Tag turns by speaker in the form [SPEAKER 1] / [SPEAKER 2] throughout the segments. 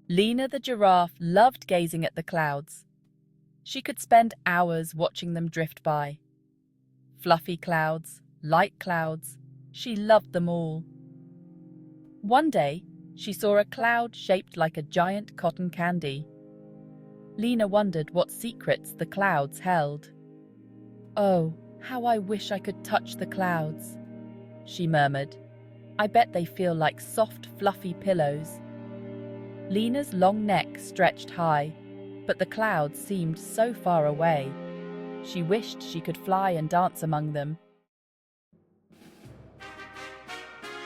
[SPEAKER 1] Lena the giraffe loved gazing at the clouds. She could spend hours watching them drift by. Fluffy clouds, light clouds, she loved them all. One day, she saw a cloud shaped like a giant cotton candy. Lena wondered what secrets the clouds held. "Oh, how I wish I could touch the clouds," she murmured. "I bet they feel like soft, fluffy pillows." Lena's long neck stretched high, but the clouds seemed so far away. She wished she could fly and dance among them.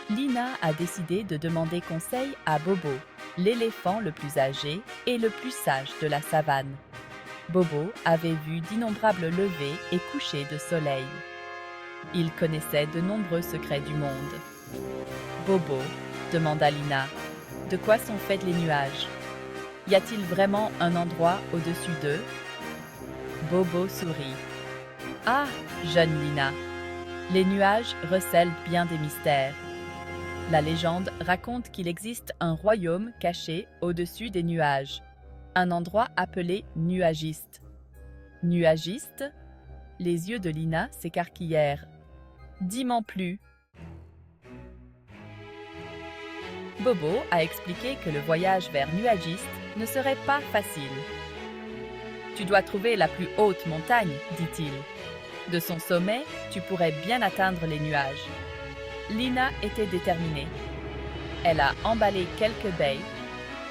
[SPEAKER 1] Lena a décidé de demander conseil à Bobo, l'éléphant le plus âgé et le plus sage de la savane. Bobo avait vu d'innombrables levées et couchers de soleil. Il connaissait de nombreux secrets du monde. Bobo, demanda Lena, de quoi sont faits les nuages? Y a-t-il vraiment un endroit au-dessus d'eux? Bobo sourit. Ah, jeune Lena, les nuages recèlent bien des mystères. La légende raconte qu'il existe un royaume caché au-dessus des nuages, un endroit appelé Nuagiste. Nuagiste? Les yeux de Lena s'écarquillèrent. Dis-m'en plus. Bobo a expliqué que le voyage vers Nuagiste ne serait pas facile. Tu dois trouver la plus haute montagne, dit-il. De son sommet, tu pourrais bien atteindre les nuages. Lena était déterminée. Elle a emballé quelques baies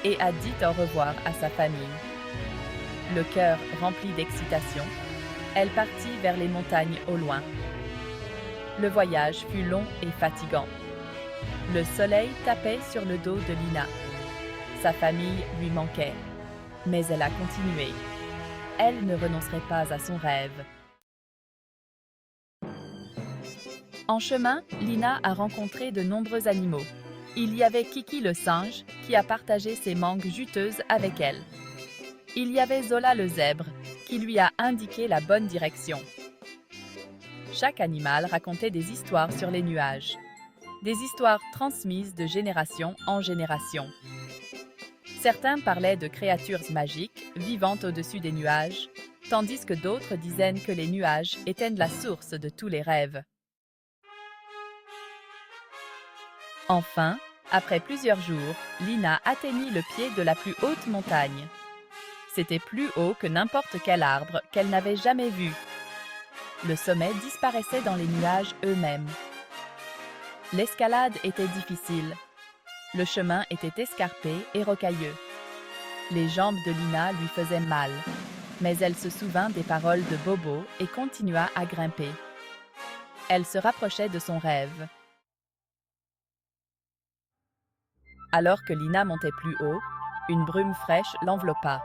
[SPEAKER 1] et a dit au revoir à sa famille. Le cœur rempli d'excitation, elle partit vers les montagnes au loin. Le voyage fut long et fatigant. Le soleil tapait sur le dos de Lena. Sa famille lui manquait, mais elle a continué. Elle ne renoncerait pas à son rêve. En chemin, Lena a rencontré de nombreux animaux. Il y avait Kiki le singe, qui a partagé ses mangues juteuses avec elle. Il y avait Zola le zèbre, qui lui a indiqué la bonne direction. Chaque animal racontait des histoires sur les nuages. Des histoires transmises de génération en génération. Certains parlaient de créatures magiques vivant au-dessus des nuages, tandis que d'autres disaient que les nuages étaient la source de tous les rêves. Enfin, après plusieurs jours, Lena atteignit le pied de la plus haute montagne. C'était plus haut que n'importe quel arbre qu'elle n'avait jamais vu. Le sommet disparaissait dans les nuages eux-mêmes. L'escalade était difficile. Le chemin était escarpé et rocailleux. Les jambes de Lena lui faisaient mal, mais elle se souvint des paroles de Bobo et continua à grimper. Elle se rapprochait de son rêve. Alors que Lena montait plus haut, une brume fraîche l'enveloppa.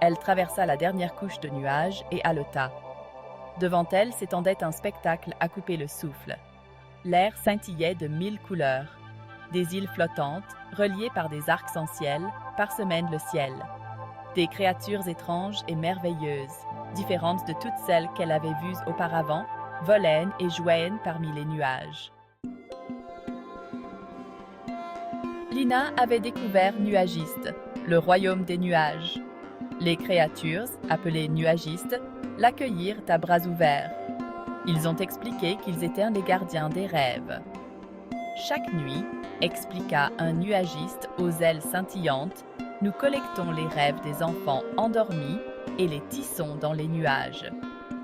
[SPEAKER 1] Elle traversa la dernière couche de nuages et haleta. Devant elle s'étendait un spectacle à couper le souffle. L'air scintillait de 1000 couleurs. Des îles flottantes, reliées par des arcs-en-ciel, parsemènent le ciel. Des créatures étranges et merveilleuses, différentes de toutes celles qu'elle avait vues auparavant, volaient et jouaient parmi les nuages. Lena avait découvert Nuagiste, le royaume des nuages. Les créatures, appelées Nuagistes, l'accueillirent à bras ouverts. Ils ont expliqué qu'ils étaient les gardiens des rêves. Chaque nuit, expliqua un nuagiste aux ailes scintillantes, nous collectons les rêves des enfants endormis et les tissons dans les nuages.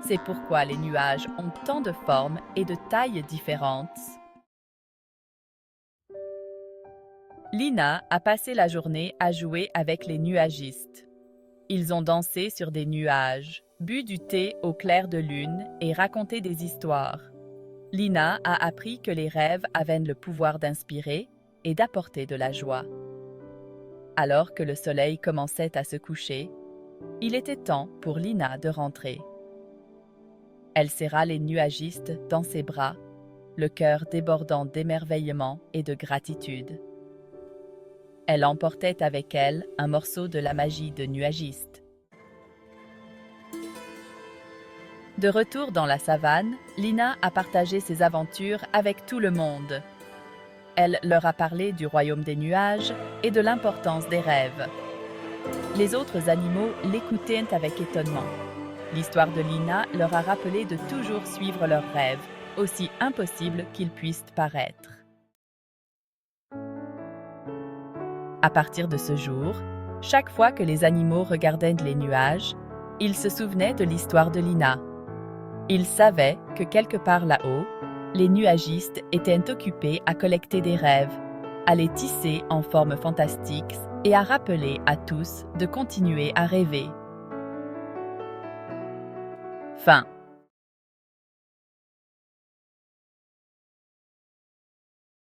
[SPEAKER 1] C'est pourquoi les nuages ont tant de formes et de tailles différentes. Lena a passé la journée à jouer avec les nuagistes. Ils ont dansé sur des nuages, bu du thé au clair de lune et raconté des histoires. Lena a appris que les rêves avaient le pouvoir d'inspirer et d'apporter de la joie. Alors que le soleil commençait à se coucher, il était temps pour Lena de rentrer. Elle serra les nuagistes dans ses bras, le cœur débordant d'émerveillement et de gratitude. Elle emportait avec elle un morceau de la magie de Nuagiste. De retour dans la savane, Lena a partagé ses aventures avec tout le monde. Elle leur a parlé du royaume des nuages et de l'importance des rêves. Les autres animaux l'écoutaient avec étonnement. L'histoire de Lina leur a rappelé de toujours suivre leurs rêves, aussi impossibles qu'ils puissent paraître. À partir de ce jour, chaque fois que les animaux regardaient les nuages, ils se souvenaient de l'histoire de Lina. Ils savaient que quelque part là-haut, les nuagistes étaient occupés à collecter des rêves, à les tisser en forme fantastique et à rappeler à tous de continuer à rêver. Fin.